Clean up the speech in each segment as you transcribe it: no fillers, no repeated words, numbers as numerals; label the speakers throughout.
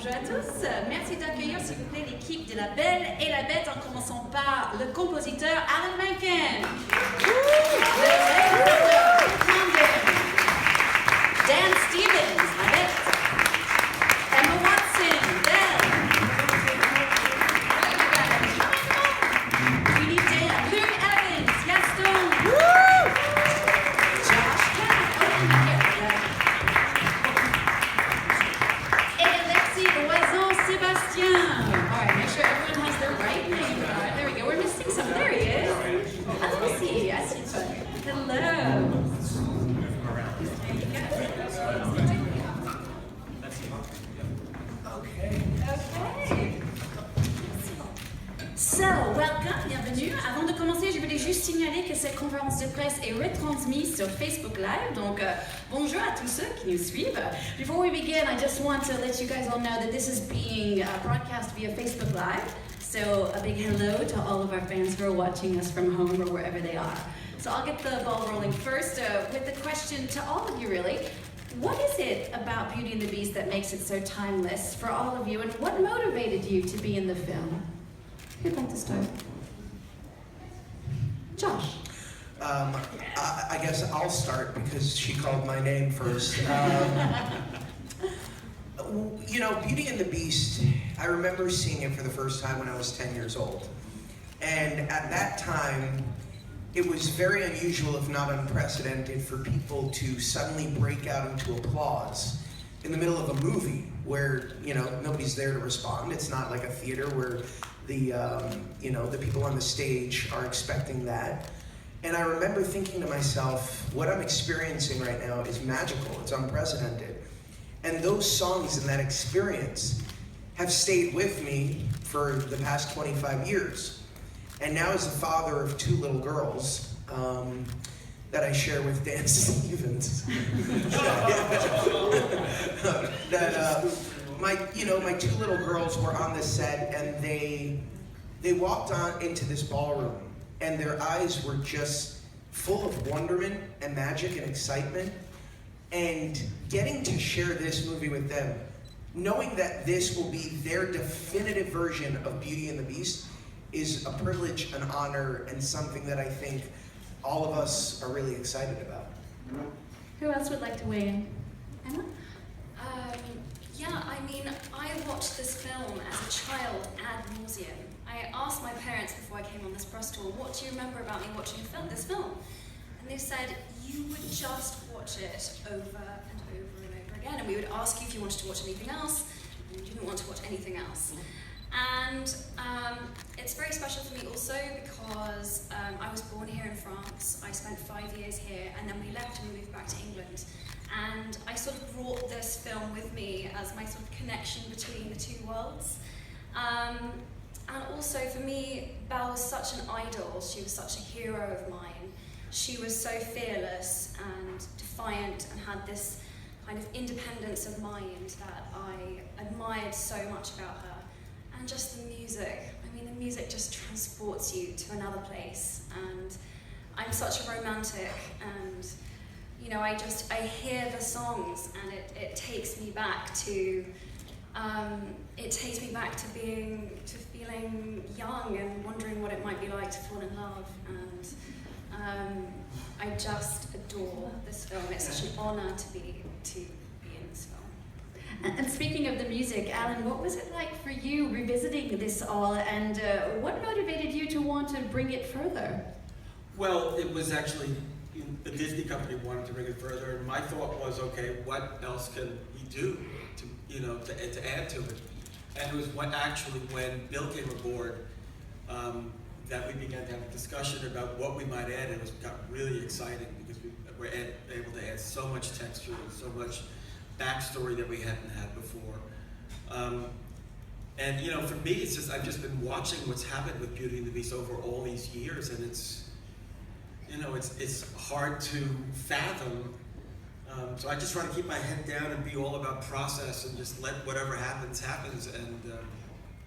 Speaker 1: bonjour à tous. Merci d'accueillir, s'il vous plaît, l'équipe de La Belle et la Bête, en commençant par le compositeur Alan Menken, le réalisateur Condon, Dan Stevens, La Bête, Emma Watson, Belle, Julie Dan, Luke Evans, Gaston, Josh et Alexis, Loizon, Sébastien. All right, make sure everyone has their right name. There we go. We're missing some. There he is. Alexis, I see you. Hello. Okay. So, welcome, bienvenue. Avant de commencer, je voulais juste signaler que cette conférence de presse est retransmise sur Facebook Live. Donc, bonjour à tous ceux qui nous suivent. Before we begin, I just want to let you guys all know that this is being broadcast via Facebook Live. So, a big hello to all of our fans who are watching us from home or wherever they are. So, I'll get the ball rolling first with the question to all of you, really. What is it about Beauty and the Beast that makes it so timeless for all of you, and what motivated you to be in the film? Who'd like to start? Josh.
Speaker 2: I guess I'll start because she called my name first. You know, Beauty and the Beast, I remember seeing it for the first time when I was 10 years old. And at that time, it was very unusual, if not unprecedented, for people to suddenly break out into applause in the middle of a movie where, you know, nobody's there to respond. It's not like a theater where the people on the stage are expecting that. And I remember thinking to myself, what I'm experiencing right now is magical, it's unprecedented. And those songs and that experience have stayed with me for the past 25 years. And now as the father of two little girls, that I share with Dan Stevens, my two little girls were on the set, and they walked on into this ballroom, and their eyes were just full of wonderment and magic and excitement. And getting to share this movie with them, knowing that this will be their definitive version of Beauty and the Beast, is a privilege, an honor, and something that I think all of us are really excited about.
Speaker 1: Who else would like to weigh in? Emma?
Speaker 3: I watched this film as a child ad nauseum. I asked my parents before I came on this press tour, what do you remember about me watching this film? And they said, you would just watch it over and over and over again. And we would ask you if you wanted to watch anything else, and you didn't want to watch anything else. And it's very special for me also because I was born here in France. I spent 5 years here, and then we left and we moved back to England. And I sort of brought this film with me as my sort of connection between the two worlds. And also for me, Belle was such an idol. She was such a hero of mine. She was so fearless and defiant and had this kind of independence of mind that I admired so much about her. And just the music. I mean, the music just transports you to another place. And I'm such a romantic, and you know, I hear the songs, and it takes me back to feeling young and wondering what it might be like to fall in love. And I just adore this film. It's such an honor to be in this film.
Speaker 1: And speaking of the music, Alan, what was it like for you revisiting this all, and what motivated you to want to bring it further?
Speaker 4: Well, it was actually the Disney company wanted to bring it further, and my thought was, okay, what else can we do to add to it? And it was when Bill came aboard that we began to have a discussion about what we might add, and it got really exciting because we were able to add so much texture and so much backstory that we hadn't had before. And you know, for me, it's just I've just been watching what's happened with Beauty and the Beast over all these years, and it's hard to fathom. So I just try to keep my head down and be all about process and just let whatever happens. And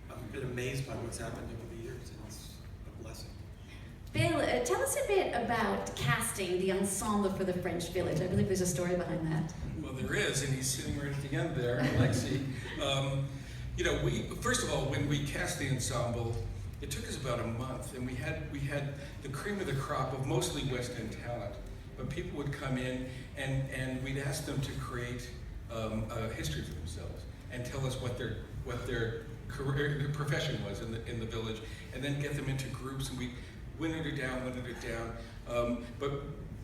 Speaker 4: I've been amazed by what's happened over the years, and it's a blessing.
Speaker 1: Bill, tell us a bit about casting the ensemble for the French Village. I believe there's a story behind that.
Speaker 5: Well, there is, and he's sitting right at the end there, Alexis. You know, first of all, when we cast the ensemble, it took us about a month, and we had the cream of the crop of mostly West End talent. But people would come in, and we'd ask them to create a history for themselves and tell us what their career, their profession was in the village, and then get them into groups, and we wintered it down. But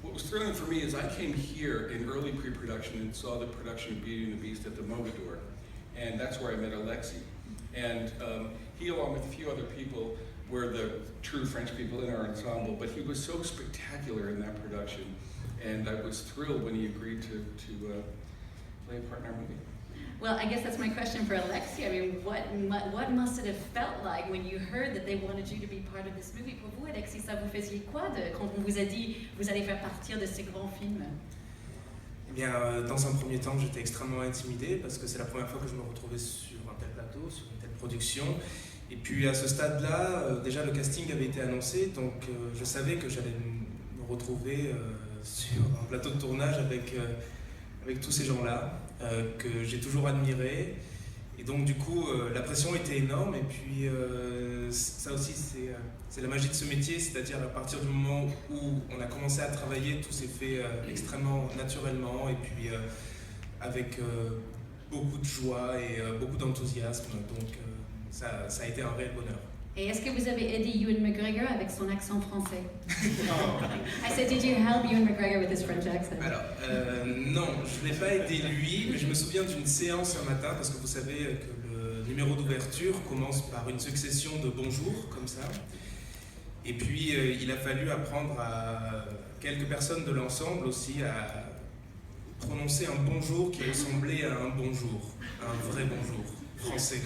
Speaker 5: what was thrilling for me is I came here in early pre-production and saw the production of Beauty and the Beast at the Mogador, and that's where I met Alexis. And he, along with a few other people, were the true French people in our ensemble, but he was so spectacular in that production, and I was thrilled when he agreed to play a part in our movie.
Speaker 1: Well, I guess that's my question for Alexis. I mean, what must it have felt like when you heard that they wanted you to be part of this movie? Pour vous, Alexis, ça vous faisiez quoi quand on vous a dit vous allez faire partir de ces grands films?
Speaker 6: Eh bien, dans un premier temps, j'étais extrêmement intimidé parce que c'est la première fois que je me retrouvais sur un tel plateau, sur une telle production. Et puis à ce stade-là, déjà le casting avait été annoncé, donc je savais que j'allais me retrouver sur un plateau de tournage avec tous ces gens-là que j'ai toujours admirés. Et donc du coup, la pression était énorme. Et puis ça aussi, c'est la magie de ce métier, c'est-à-dire à partir du moment où on a commencé à travailler, tout s'est fait extrêmement naturellement et puis avec beaucoup de joie et beaucoup d'enthousiasme. Donc ça a été un réel bonheur.
Speaker 1: Et est-ce que vous avez aidé Ewan McGregor avec son accent français? I said, did you help Ewan McGregor with his French accent?
Speaker 6: Alors, non, je ne l'ai pas aidé lui, mais je me souviens d'une séance un matin, parce que vous savez que le numéro d'ouverture commence par une succession de bonjours, comme ça. Et puis, il a fallu apprendre à quelques personnes de l'ensemble aussi à prononcer un bonjour qui ressemblait à un bonjour, un vrai bonjour. Français.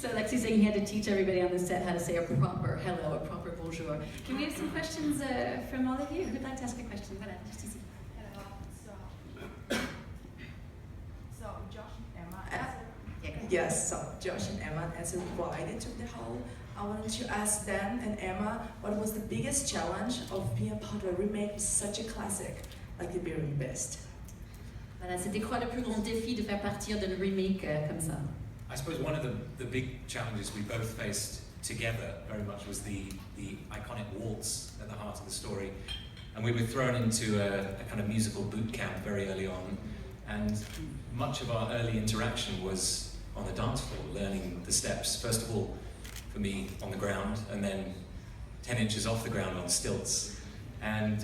Speaker 1: So Alexis saying he had to teach everybody on the set how to say a proper hello, a proper bonjour. Can we have some questions from all of you? Who'd like to ask a question? Voilà, just easy.
Speaker 7: So Josh and Emma.
Speaker 1: Yes.
Speaker 7: So Josh and Emma, as invited to the hall, I wanted to ask them and Emma, what was the biggest challenge of being part of a remake of such a classic like The Beauty and the Beast?
Speaker 1: Voilà, c'était quoi le plus grand défi de faire partir d'un remake comme ça?
Speaker 8: I suppose one of the big challenges we both faced together very much was the iconic waltz at the heart of the story. And we were thrown into a kind of musical boot camp very early on, and much of our early interaction was on the dance floor, learning the steps. First of all, for me, on the ground, and then 10 inches off the ground on stilts. And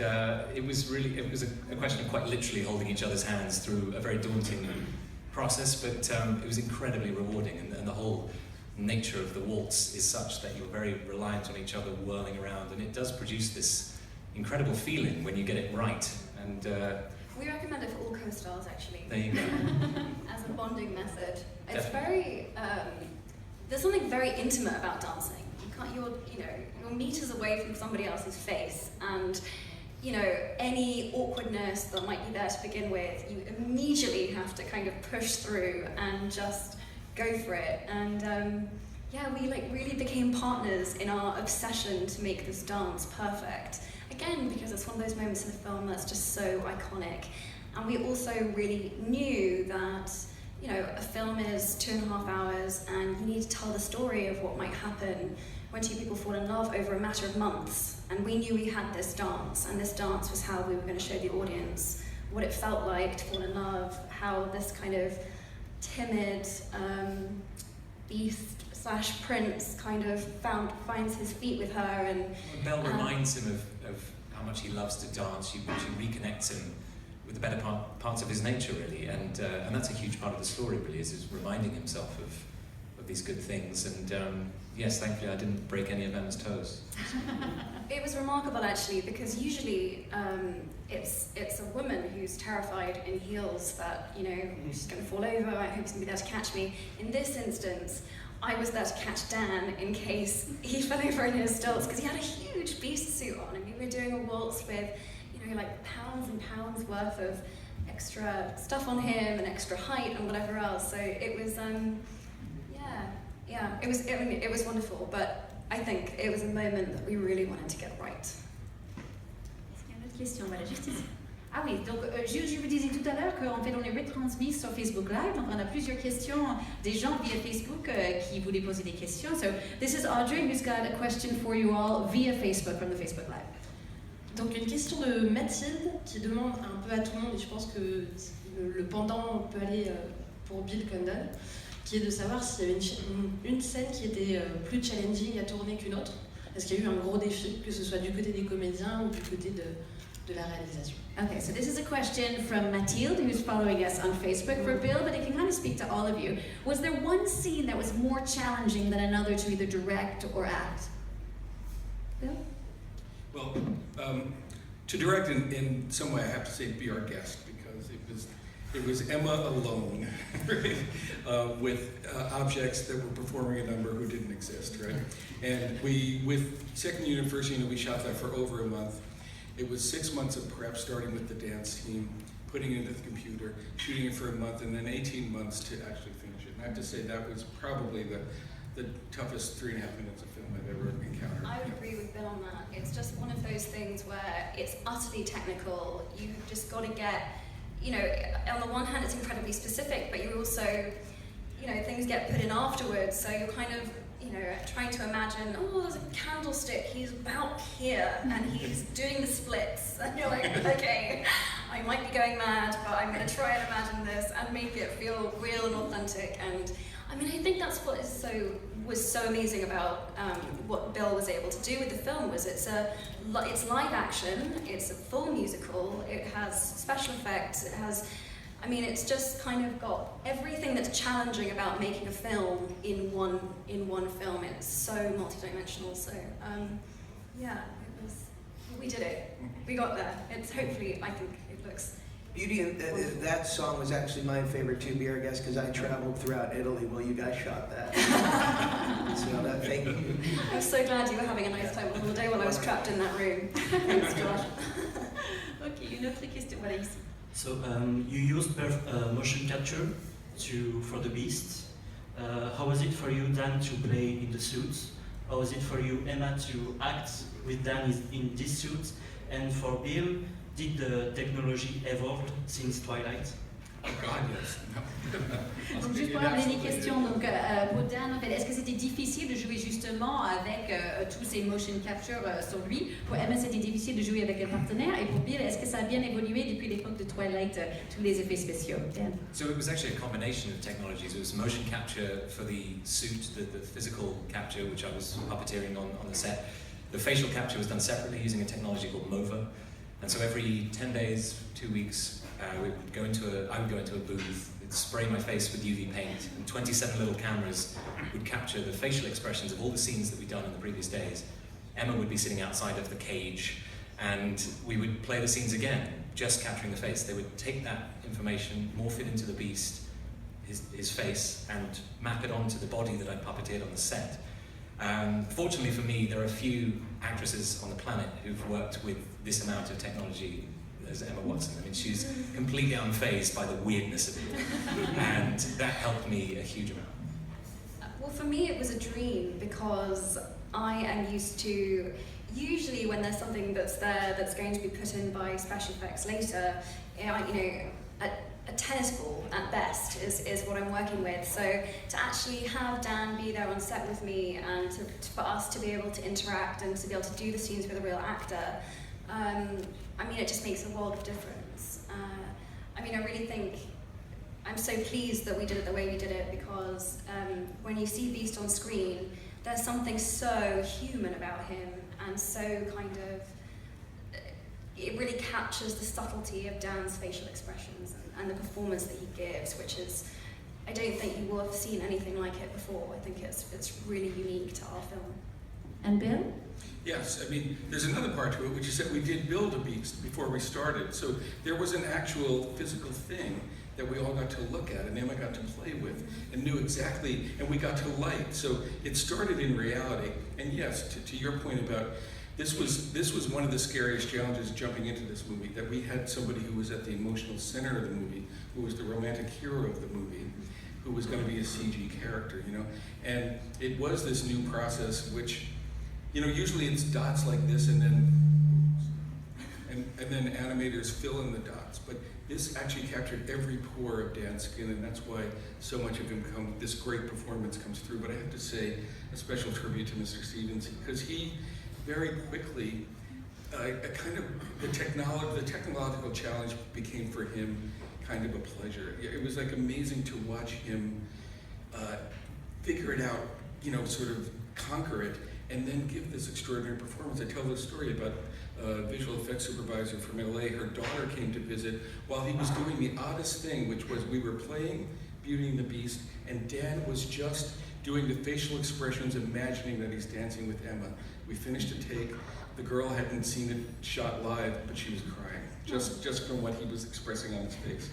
Speaker 8: it was a question of quite literally holding each other's hands through a very daunting process, but it was incredibly rewarding, and the whole nature of the waltz is such that you're very reliant on each other whirling around, and it does produce this incredible feeling when you get it right. And
Speaker 3: we recommend it for all co-stars, actually.
Speaker 8: There you go.
Speaker 3: As a bonding method. It's very, there's something very intimate about dancing. You're meters away from somebody else's face, and any awkwardness that might be there to begin with, you immediately have to kind of push through and just go for it. And we really became partners in our obsession to make this dance perfect. Again, because it's one of those moments in the film that's just so iconic. And we also really knew that, a film is 2.5 hours, and you need to tell the story of what might happen when two people fall in love over a matter of months. And we knew we had this dance, and this dance was how we were going to show the audience what it felt like to fall in love, how this kind of timid beast/prince kind of finds his feet with her. And
Speaker 8: Belle reminds him of how much he loves to dance. She reconnects him with the better parts of his nature, really, and that's a huge part of the story, really, is reminding himself of these good things. And yes, thankfully I didn't break any of Emma's toes.
Speaker 3: It was remarkable, actually, because usually it's a woman who's terrified in heels that, she's going to fall over, I hope he's going to be there to catch me. In this instance, I was there to catch Dan in case he fell over in his stilts, because he had a huge beast suit on, and we were doing a waltz with, like pounds and pounds worth of extra stuff on him and extra height and whatever else. So it was, it was wonderful, but I think it was a moment that we really wanted to get right.
Speaker 1: Est-ce qu'il y a une autre question? Voilà, juste ici. Ah oui, donc je vous disais tout à l'heure qu'en fait on est retransmis sur Facebook Live, donc on a plusieurs questions des gens via Facebook qui voulaient poser des questions. So this is Audrey who's got a question for you all via Facebook from the Facebook Live.
Speaker 9: Donc une question de Mathilde qui demande un peu à tout le monde, et je pense que le pendant peut aller pour Bill Condon, qui est de savoir s'il y avait une scène qui était plus challenging à tourner qu'une autre. Est-ce qu'il y a eu un gros défi, que ce soit du côté des comédiens ou du côté de la réalisation?
Speaker 1: Okay, so this is a question from Mathilde, who's following us on Facebook for Bill, but it can kind of speak to all of you. Was there one scene that was more challenging than another to either direct or act? Bill?
Speaker 5: Well, to direct in some way, I have to say be our guest, because it was Emma alone, right? With objects that were performing a number who didn't exist, right? And with second unit, first unit, we shot that for over a month. It was 6 months of prep, starting with the dance team, putting it into the computer, shooting it for a month, and then 18 months to actually finish it. And I have to say that was probably the toughest 3.5 minutes of film I've ever encountered.
Speaker 3: I would agree with Bill on that. It's just one of those things where it's utterly technical. You've just got to get, you know, on the one hand it's incredibly specific, but you also, you know, things get put in afterwards, so you're kind of, you know, trying to imagine, oh, there's a candlestick, he's about here, and he's doing the splits, and you're like, okay, I might be going mad, but I'm going to try and imagine this and make it feel real and authentic. And I mean, I think that's what was so amazing about what Bill was able to do with the film. Was it's live action, it's a full musical, it has special effects, it has, I mean, it's just kind of got everything that's challenging about making a film in one film. It's so multidimensional. So yeah, we did it. We got there. It's hopefully, I think it looks.
Speaker 2: Beauty, and that song was actually my favorite too, Be Our Guest, because I traveled throughout Italy while you guys shot that. So thank you.
Speaker 3: I'm so glad you were having a nice time on holiday while I was trapped in that room. Thanks, Josh.
Speaker 1: Ok, une autre question, voilà ici.
Speaker 10: So you used motion capture for the Beast. How was it for you, Dan, to play in the suits? How was it for you, Emma, to act with Dan in this suit? And for Bill, did the technology evolve since Twilight?
Speaker 5: Oh God, yes.
Speaker 1: Donc juste pour rappeler les questions, donc pour Dan, en fait, est-ce que c'était difficile de jouer justement avec tous ces motion capture sur lui? Pour Emma, c'était difficile de jouer avec un partenaire, et pour Bill, est-ce que ça a bien évolué depuis l'époque de Twilight, tous les effets spéciaux? Dan?
Speaker 8: So it was actually a combination of technologies. It was motion capture for the suit, the physical capture, which I was puppeteering on the set. The facial capture was done separately using a technology called MOVA. And so every 10 days, 2 weeks, I would go into a booth, it'd spray my face with UV paint, and 27 little cameras would capture the facial expressions of all the scenes that we'd done in the previous days. Emma would be sitting outside of the cage, and we would play the scenes again, just capturing the face. They would take that information, morph it into the beast, his face, and map it onto the body that I puppeteered on the set. Fortunately for me, there are a few actresses on the planet who've worked with this amount of technology as Emma Watson. I mean, she's completely unfazed by the weirdness of it all, and that helped me a huge amount.
Speaker 3: Well, for me, it was a dream because I am used to, usually when there's something that's there that's going to be put in by special effects later, you know, a tennis ball at best is what I'm working with. So to actually have Dan be there on set with me, and for us to be able to interact and to be able to do the scenes with a real actor, I mean, it just makes a world of difference. I mean, I really think I'm so pleased that we did it the way we did it, because when you see Beast on screen, there's something so human about him, and so kind of, it really captures the subtlety of Dan's facial expressions and the performance that he gives, which is, I don't think you will have seen anything like it before. I think it's really unique to our film.
Speaker 1: And Bill?
Speaker 5: Yes, I mean, there's another part to it, which is that we did build a beast before we started. So there was an actual physical thing that we all got to look at and Emma got to play with and knew exactly, and we got to light. So it started in reality. And yes, to your point about, this was one of the scariest challenges jumping into this movie, that we had somebody who was at the emotional center of the movie, who was the romantic hero of the movie, who was going to be a CG character, you know? And it was this new process, which, you know, usually it's dots like this and then, and then animators fill in the dots. But this actually captured every pore of Dan's skin, and that's why so much of him this great performance comes through. But I have to say a special tribute to Mr. Stevens, because he very quickly, the technological challenge became for him kind of a pleasure. It was like amazing to watch him figure it out, sort of conquer it, and then give this extraordinary performance. I tell this story about a visual effects supervisor from LA. Her daughter came to visit while he was doing the oddest thing, which was we were playing Beauty and the Beast, and Dan was just doing the facial expressions, imagining that he's dancing with Emma. We finished a take. The girl hadn't seen it shot live, but she was crying, just from what he was expressing on his face.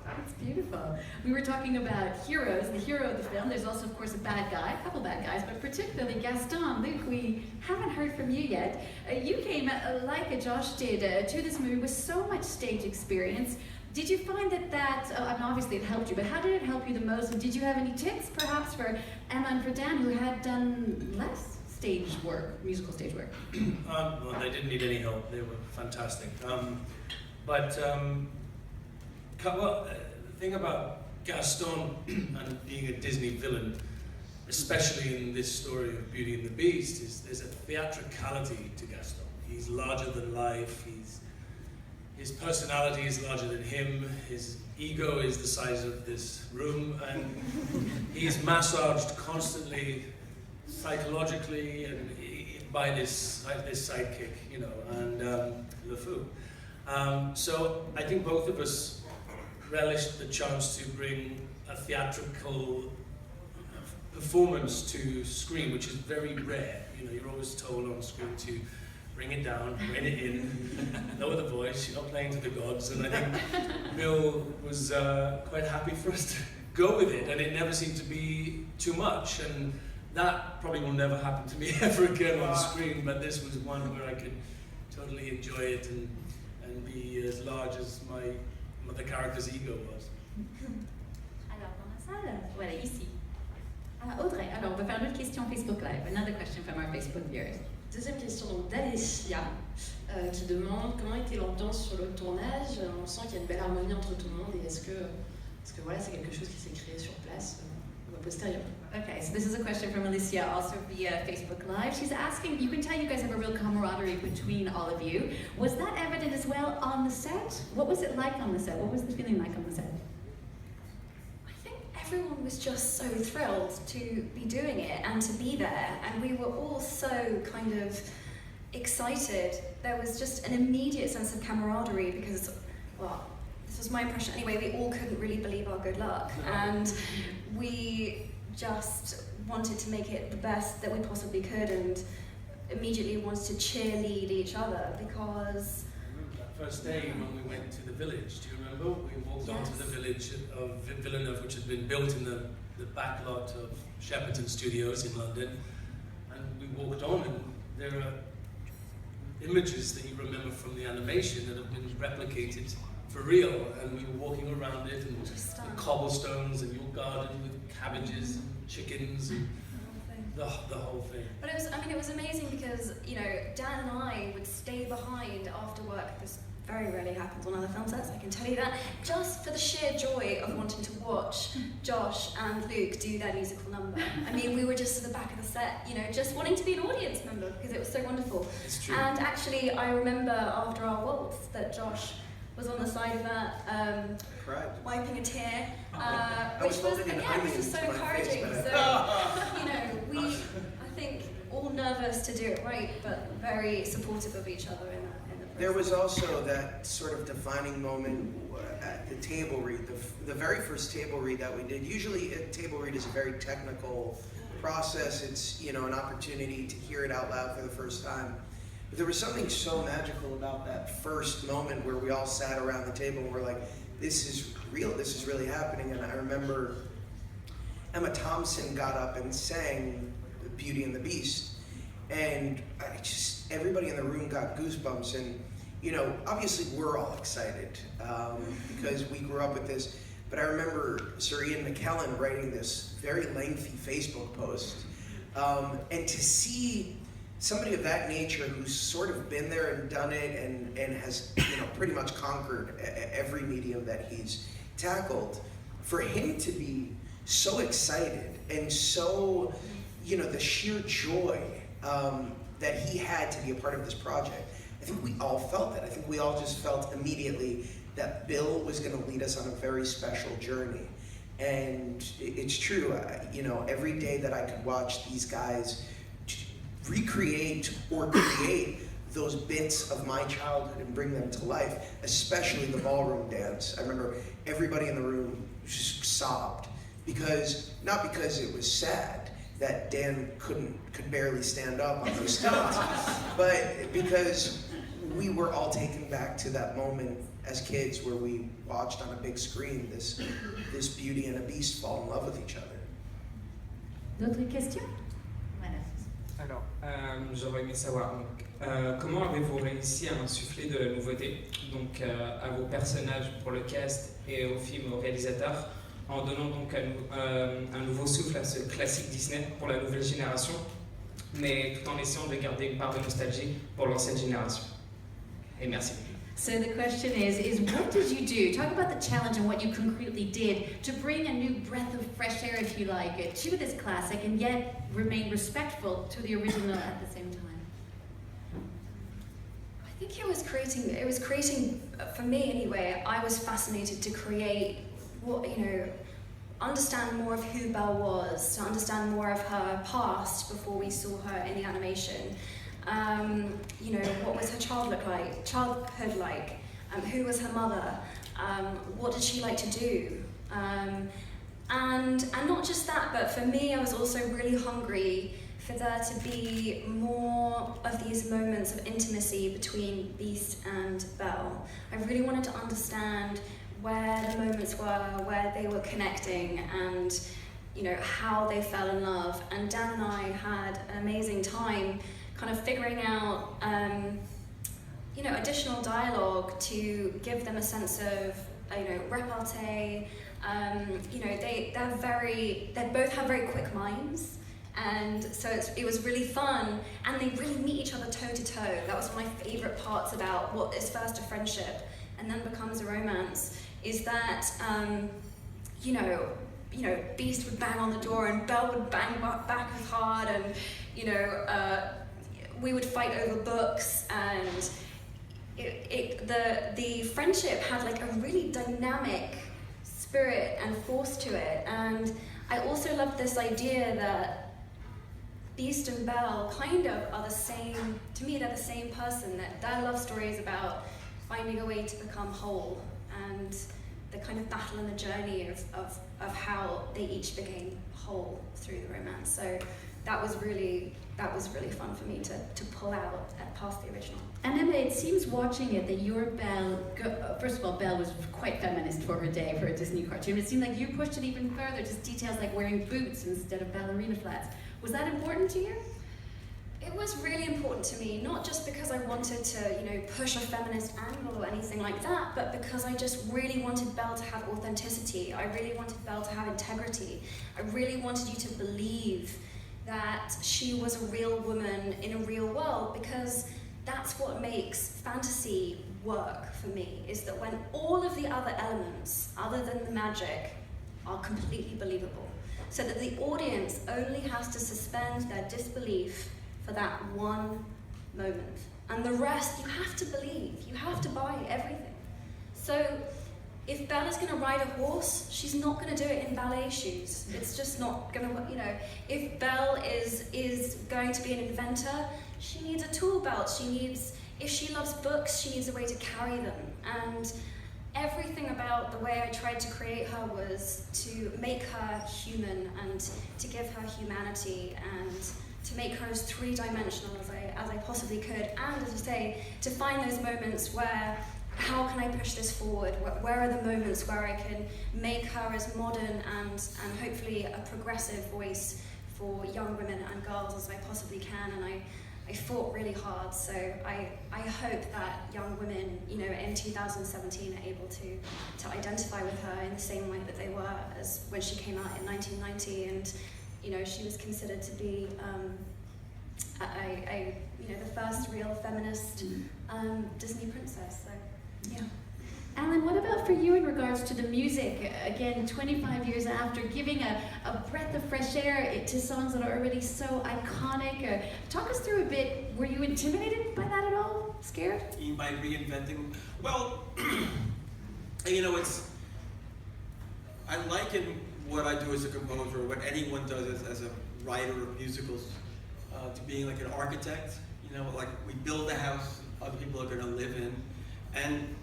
Speaker 1: That's beautiful. We were talking about heroes, the hero of the film. There's also, of course, a bad guy, a couple bad guys, but particularly Gaston. Luke, we haven't heard from you yet. You came, like Josh did, to this movie with so much stage experience. Did you find that obviously it helped you, but how did it help you the most? And did you have any tips, perhaps, for Emma and for Dan, who had done less stage work, musical stage work?
Speaker 11: Well, they didn't need any help. They were fantastic. The thing about Gaston and being a Disney villain, especially in this story of Beauty and the Beast, is there's a theatricality to Gaston. He's larger than life. His personality is larger than him. His ego is the size of this room, and he's massaged constantly, psychologically, and by this sidekick, and LeFou. So I think both of us relished the chance to bring a theatrical performance to screen, which is very rare. You're always told on screen to bring it down, rein it in, lower the voice, you're not playing to the gods. And I think Bill was quite happy for us to go with it, and it never seemed to be too much. And that probably will never happen to me ever again on screen, but this was one where I could totally enjoy it and be as large as the character's ego was.
Speaker 1: Alors, dans la salle, voilà, ici. Audrey, alors on va faire une autre question Facebook Live. Another question from our Facebook viewers.
Speaker 9: Deuxième question donc d'Alexia qui demande comment était l'ambiance sur le tournage. On sent qu'il y a une belle harmonie entre tout le monde et est-ce que voilà, c'est quelque chose qui s'est créé sur place ou a posteriori.
Speaker 1: Okay, so this is a question from Alicia, also via Facebook Live. She's asking, you can tell you guys have a real camaraderie between all of you. Was that evident as well on the set? What was it like on the set? What was the feeling like on the set?
Speaker 3: I think everyone was just so thrilled to be doing it and to be there, and we were all so kind of excited. There was just an immediate sense of camaraderie because, well, this was my impression anyway, we all couldn't really believe our good luck, and we just wanted to make it the best that we possibly could, and immediately wanted to cheerlead each other because...
Speaker 11: I remember that first day when we went to the village, do you remember? We walked onto the village of Villeneuve, which had been built in the back lot of Shepperton Studios in London, and we walked on, and there are images that you remember from the animation that have been replicated for real, and we were walking around it, and the cobblestones, and your garden with cabbages and chickens, and the whole thing.
Speaker 3: But it was amazing because, Dan and I would stay behind after work. This very rarely happens on other film sets, I can tell you that, just for the sheer joy of wanting to watch Josh and Luke do their musical number. We were just at the back of the set, just wanting to be an audience member because it was so wonderful.
Speaker 11: It's true.
Speaker 3: And actually, I remember after our waltz that Josh was on the side of that, wiping a tear, which was so encouraging. We, I think, all nervous to do it right, but very supportive of each other in the process.
Speaker 2: There was also that sort of defining moment at the table read, the very first table read that we did. Usually a table read is a very technical process. It's, an opportunity to hear it out loud for the first time. But there was something so magical about that first moment where we all sat around the table and we're like, this is real, this is really happening. And I remember Emma Thompson got up and sang Beauty and the Beast. And everybody in the room got goosebumps. And, obviously we're all excited because we grew up with this. But I remember Sir Ian McKellen writing this very lengthy Facebook post. And to see somebody of that nature who's sort of been there and done it and has, pretty much conquered every medium that he's tackled, for him to be so excited and so, the sheer joy that he had to be a part of this project, I think we all felt that. I think we all just felt immediately that Bill was going to lead us on a very special journey. And it's true, every day that I could watch these guys recreate or create those bits of my childhood and bring them to life, especially the ballroom dance. I remember everybody in the room just sobbed, not because it was sad that Dan could barely stand up on those stilts, but because we were all taken back to that moment as kids where we watched on a big screen this Beauty and a Beast fall in love with each other.
Speaker 1: D'autres questions? Voilà.
Speaker 12: Alors, j'aurais aimé savoir, comment avez-vous réussi à insuffler de la nouveauté, donc à vos personnages pour le cast et au film, au réalisateur, en donnant donc un nouveau souffle à ce classique Disney pour la nouvelle génération, mais tout en essayant de garder une part de nostalgie pour l'ancienne génération. Et merci.
Speaker 1: So the question is what did you do? Talk about the challenge and what you concretely did to bring a new breath of fresh air, if you like, to this classic and yet remain respectful to the original at the same time.
Speaker 3: I think it was creating, for me anyway, I was fascinated to create understand more of who Belle was, to understand more of her past before we saw her in the animation. What was her childhood like? Who was her mother? What did she like to do? And not just that, but for me, I was also really hungry for there to be more of these moments of intimacy between Beast and Belle. I really wanted to understand where the moments were, where they were connecting, and how they fell in love. And Dan and I had an amazing time kind of figuring out additional dialogue to give them a sense of repartee. They both have very quick minds, and so it was really fun, and they really meet each other toe to toe. That was one of my favorite parts about what is first a friendship and then becomes a romance, is that Beast would bang on the door and Belle would bang back as hard, and we would fight over books, and the friendship had like a really dynamic spirit and force to it. And I also loved this idea that Beast and Belle kind of are the same, to me they're the same person, that their love story is about finding a way to become whole, and the kind of battle and the journey of how they each became whole through the romance. So that was really fun for me to pull out past the original.
Speaker 1: And Emma, it seems watching it that your Belle, first of all, Belle was quite feminist for her day for a Disney cartoon. It seemed like you pushed it even further, just details like wearing boots instead of ballerina flats. Was that important to you?
Speaker 3: It was really important to me, not just because I wanted to, push a feminist angle or anything like that, but because I just really wanted Belle to have authenticity. I really wanted Belle to have integrity. I really wanted you to believe that she was a real woman in a real world, because that's what makes fantasy work for me, is that when all of the other elements, other than the magic, are completely believable, so that the audience only has to suspend their disbelief for that one moment. And the rest, you have to believe, you have to buy everything. So if Belle is going to ride a horse, she's not going to do it in ballet shoes. It's just not going to, if Belle is going to be an inventor, she needs a tool belt. If she loves books, she needs a way to carry them. And everything about the way I tried to create her was to make her human and to give her humanity and to make her as three-dimensional as I possibly could. And as I say, to find those moments where, how can I push this forward? Where are the moments where I can make her as modern and hopefully a progressive voice for young women and girls as I possibly can? And I fought really hard, so I hope that young women, in 2017 are able to identify with her in the same way that they were as when she came out in 1990, and she was considered to be you know, the first real feminist Disney princess. So, yeah.
Speaker 1: Alan, what about for you in regards to the music? Again, 25 years after, giving a breath of fresh air to songs that are already so iconic. Talk us through a bit. Were you intimidated by that at all? Scared?
Speaker 4: By reinventing? Well, you know, I liken what I do as a composer, or what anyone does as a writer of musicals, to being like an architect. You know, like we build a house other people are going to live in, and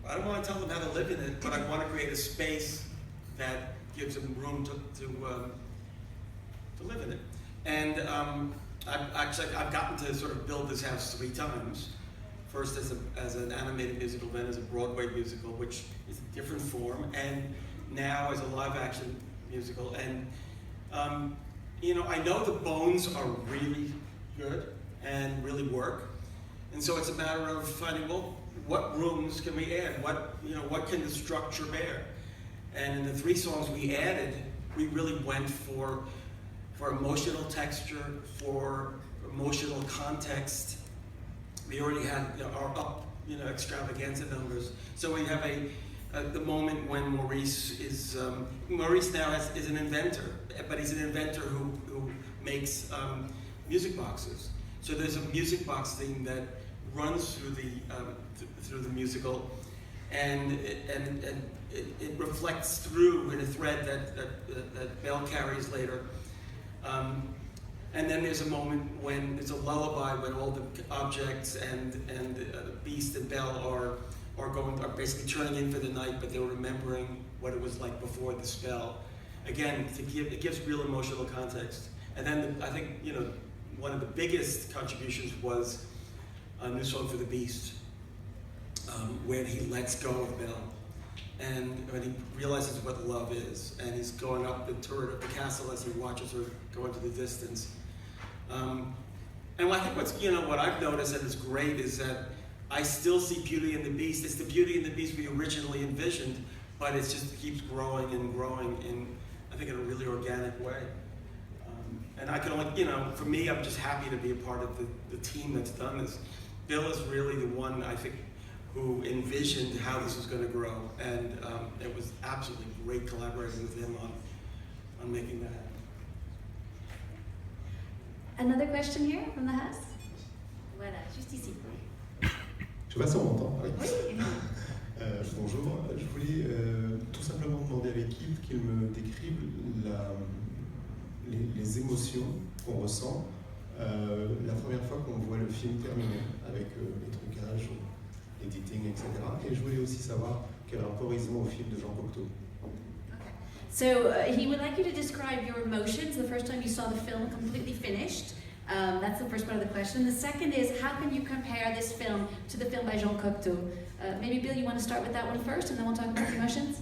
Speaker 4: I don't want to tell them how to live in it, but I want to create a space that gives them room to live in it. And I've gotten to sort of build this house 3 times. First as an animated musical, then as a Broadway musical, which is a different form, and now as a live action musical. And you know, I know the bones are really good and really work, and so it's a matter of finding, well, what rooms can we add? What can the structure bear? And in the 3 songs we added, we really went for emotional texture, for emotional context. We already had our extravaganza numbers. So we have the moment when Maurice is Maurice now is an inventor, but he's an inventor who makes music boxes. So there's a music box theme that runs through the musical, and it reflects through in a thread that Belle carries later. And then there's a moment when there's a lullaby when all the objects and Beast and Belle are basically turning in for the night, but they're remembering what it was like before the spell. Again, it gives real emotional context. And then I think one of the biggest contributions was a new song for the Beast, when he lets go of Belle, and when he realizes what love is, and he's going up the turret of the castle as he watches her go into the distance. And I think what I've noticed that is great is that I still see Beauty and the Beast. It's the Beauty and the Beast we originally envisioned, but it just keeps growing and growing I think in a really organic way. And I can only, for me, I'm just happy to be a part of the team that's done this. Bill is really the one, I think, who envisioned how this was going to grow, and it was absolutely great collaborating with him on making that happen.
Speaker 1: Another question here from the house? Voilà, juste ici.
Speaker 13: Je sais pas si on m'entend. Oui.
Speaker 1: Oui.
Speaker 13: Bonjour, je voulais tout simplement demander à l'équipe qu'ils me décrivent les émotions qu'on ressent la première fois qu'on voit le film terminé, avec les trucages, l'éditing, etc. Et je voulais aussi savoir quel rapport ils ont au film de Jean Cocteau.
Speaker 1: So he would like you to describe your emotions the first time you saw the film completely finished. That's the first part of the question. The second is, how can you compare this film to the film by Jean Cocteau? Maybe Bill, you want to start with that one first, and then we'll talk about the emotions?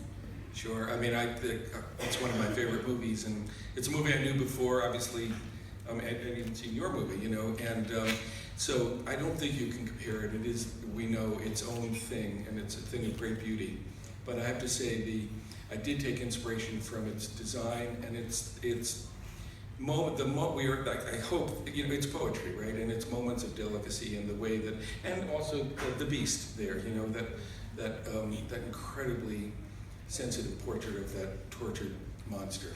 Speaker 5: Sure. I mean, it's one of my favorite movies, and it's a movie I knew before, obviously. I'd even seen your movie, and so I don't think you can compare it. It is, we know, its own thing, and it's a thing of great beauty. But I have to say, I did take inspiration from its design and its moment. I hope it's poetry, right? And it's moments of delicacy and the way that, and also the Beast there, that incredibly sensitive portrait of that tortured monster.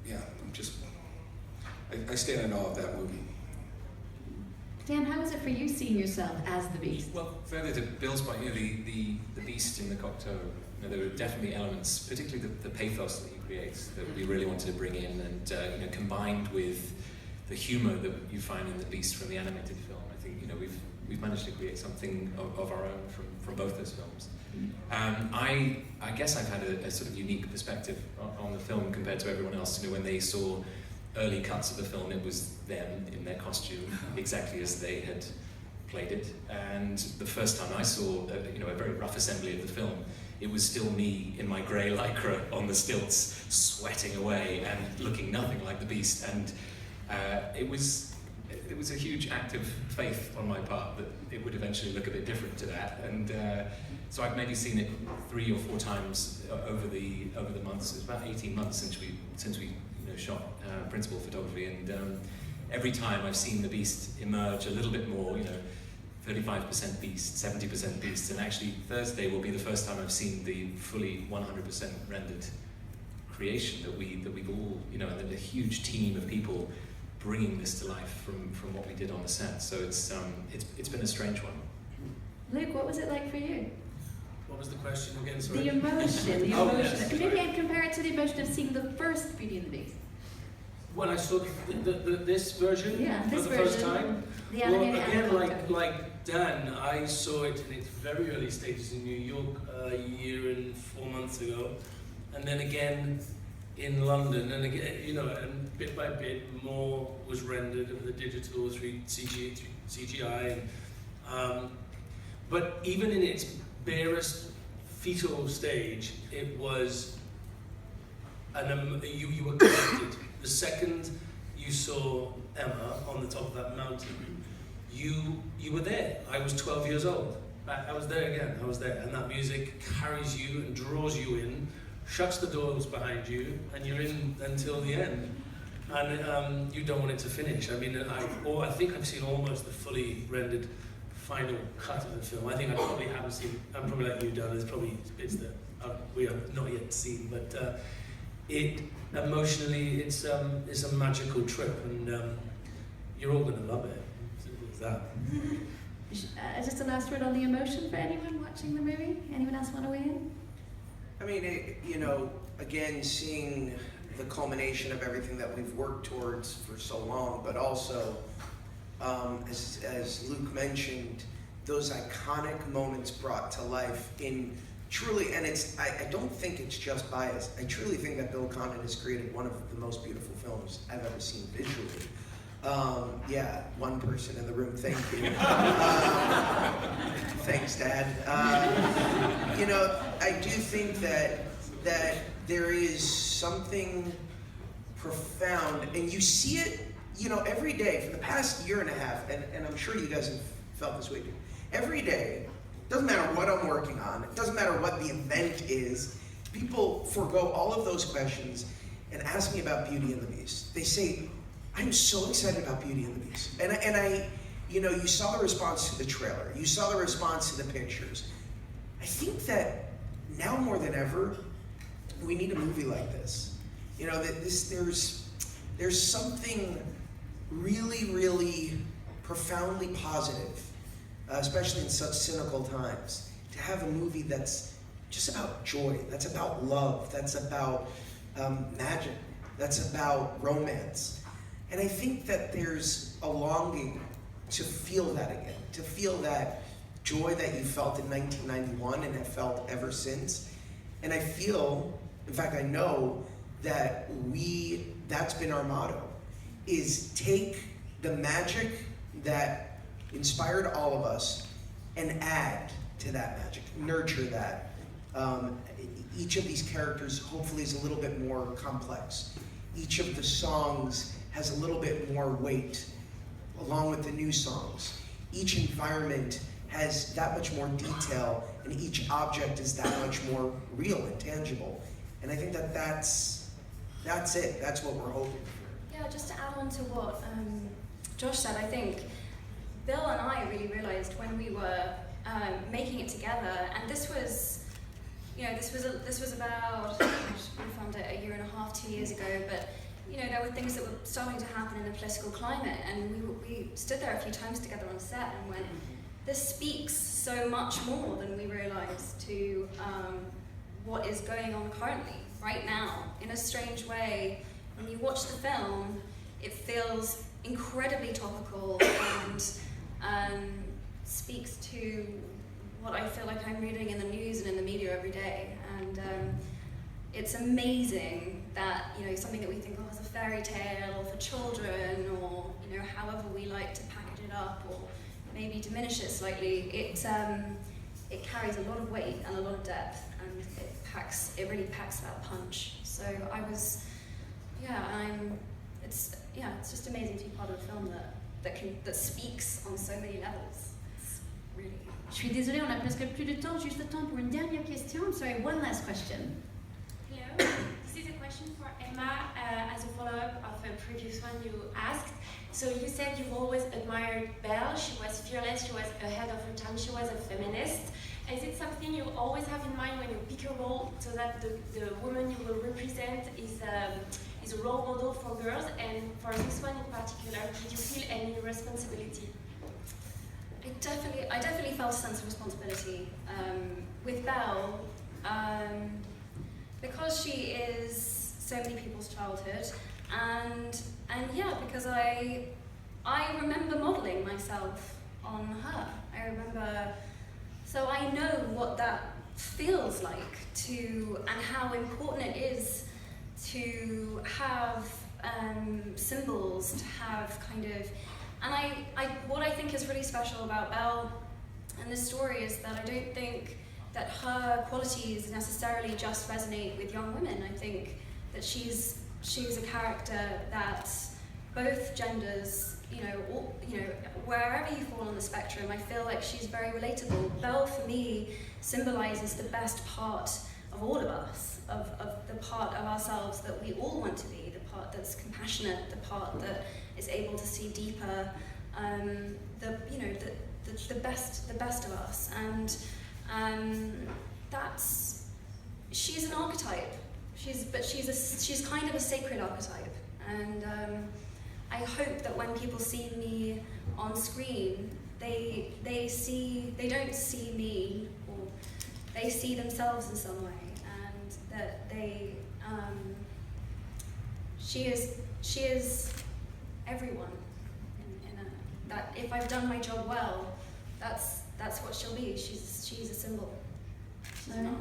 Speaker 5: Yeah, I stand in awe of that movie.
Speaker 1: Dan, how was it for you seeing yourself as the Beast?
Speaker 8: Well, further to Bill's point, the Beast in the Cocteau, there were definitely elements, particularly the pathos that he creates, that we really wanted to bring in, and combined with the humour that you find in the Beast from the animated film. I think we've managed to create something of our own from both those films. I guess I've had a sort of unique perspective on the film compared to everyone else. When they saw early cuts of the film, it was them in their costume, exactly as they had played it. And the first time I saw a very rough assembly of the film, it was still me in my grey lycra on the stilts, sweating away and looking nothing like the Beast. And it was a huge act of faith on my part that it would eventually look a bit different to that. And so I've maybe seen it 3 or 4 times over the months. It's about 18 months since we shot principal photography, and every time I've seen the Beast emerge a little bit more, 35% Beast, 70% Beast, and actually Thursday will be the first time I've seen the fully 100% rendered creation that we've all, and a huge team of people bringing this to life from what we did on the set. So it's been a strange one.
Speaker 1: Luke, what was it like for you?
Speaker 11: What was the question again? Sorry.
Speaker 1: The emotion.
Speaker 11: Oh, yes.
Speaker 1: Maybe I'd compare it to the emotion of seeing the first Beauty and the Beast.
Speaker 11: When I saw this version for the first time, well, again, like Dan, I saw it in its very early stages in New York a year and 4 months ago, and then again in London, and again, and bit by bit more was rendered of the digital through CGI, but even in its barest fetal stage, it was you were connected. The second you saw Emma on the top of that mountain, you were there. I was 12 years old. I was there again. I was there, and that music carries you and draws you in, shuts the doors behind you, and you're in until the end. And you don't want it to finish. I mean, I think I've seen almost the fully rendered final cut of the film. I think I probably haven't seen. I'm probably like you, Dan. There's probably bits that we have not yet seen, but it emotionally, it's a magical trip, and you're all going to love it. Simple as that.
Speaker 1: Just a last word on the emotion for anyone watching the movie. Anyone else want to weigh in?
Speaker 2: I mean, again, seeing the culmination of everything that we've worked towards for so long, but also, as Luke mentioned, those iconic moments brought to life in truly, and I don't think it's just bias. I truly think that Bill Condon has created one of the most beautiful films I've ever seen visually. Yeah, one person in the room, thank you. Thanks, Dad. I do think that there is something profound, and you see it, every day for the past year and a half, and I'm sure you guys have felt this way too. Every day, doesn't matter what I'm working on, it doesn't matter what the event is, people forego all of those questions and ask me about Beauty and the Beast. They say, I'm so excited about Beauty and the Beast. And I you saw the response to the trailer, you saw the response to the pictures. I think that now more than ever, we need a movie like this. There's something really, really profoundly positive, especially in such cynical times, to have a movie that's just about joy, that's about love, that's about magic, that's about romance. And I think that there's a longing to feel that again, to feel that joy that you felt in 1991 and have felt ever since. And I feel, in fact, I know that that's been our motto, is take the magic that inspired all of us and add to that magic, nurture that. Each of these characters hopefully is a little bit more complex. Each of the songs has a little bit more weight, along with the new songs. Each environment has that much more detail, and each object is that much more real and tangible. And I think that's it. That's what we're hoping for.
Speaker 3: Yeah, just to add on to what Josh said, I think Bill and I really realized when we were making it together, and this was about, we found it a year and a half, 2 years ago, but there were things that were starting to happen in the political climate, and we stood there a few times together on set and went, this speaks so much more than we realized to what is going on currently, right now. In a strange way, when you watch the film, it feels incredibly topical and speaks to what I feel like I'm reading in the news and in the media every day. And it's amazing that something that we think of as a fairy tale or for children, or however we like to package it up or maybe diminish it slightly, it carries a lot of weight and a lot of depth, and it really packs that punch. So it's just amazing to be part of a film that speaks on so many levels. It's really.
Speaker 1: Je suis désolée, on a presque plus de temps, juste le temps pour une dernière question. I'm sorry, one last question.
Speaker 14: Hello, this is a question for Emma as a previous one you asked. So you said you've always admired Belle. She was fearless, she was ahead of her time, she was a feminist. Is it something you always have in mind when you pick a role, so that the woman you will represent is a role model for girls? And for this one in particular, did you feel any responsibility?
Speaker 3: I definitely felt a sense of responsibility with Belle, because she is so many people's childhood, and yeah, because I remember modelling myself on her. I remember, so I know what that feels like and how important it is to have symbols, to have kind of. And what I think is really special about Belle and this story is that I don't think that her qualities necessarily just resonate with young women. I think that she's a character that both genders, wherever you fall on the spectrum, I feel like she's very relatable. Belle, for me, symbolizes the best part of all of us, of the part of ourselves that we all want to be, the part that's compassionate, the part that is able to see deeper, the best of us, and she's an archetype. She's kind of a sacred archetype, and I hope that when people see me on screen, they don't see me, or they see themselves in some way, and that she is everyone. That if I've done my job well, that's what she'll be. She's a symbol.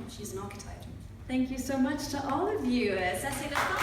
Speaker 3: She's an archetype.
Speaker 1: Thank you so much to all of you. Ça c'est la fin.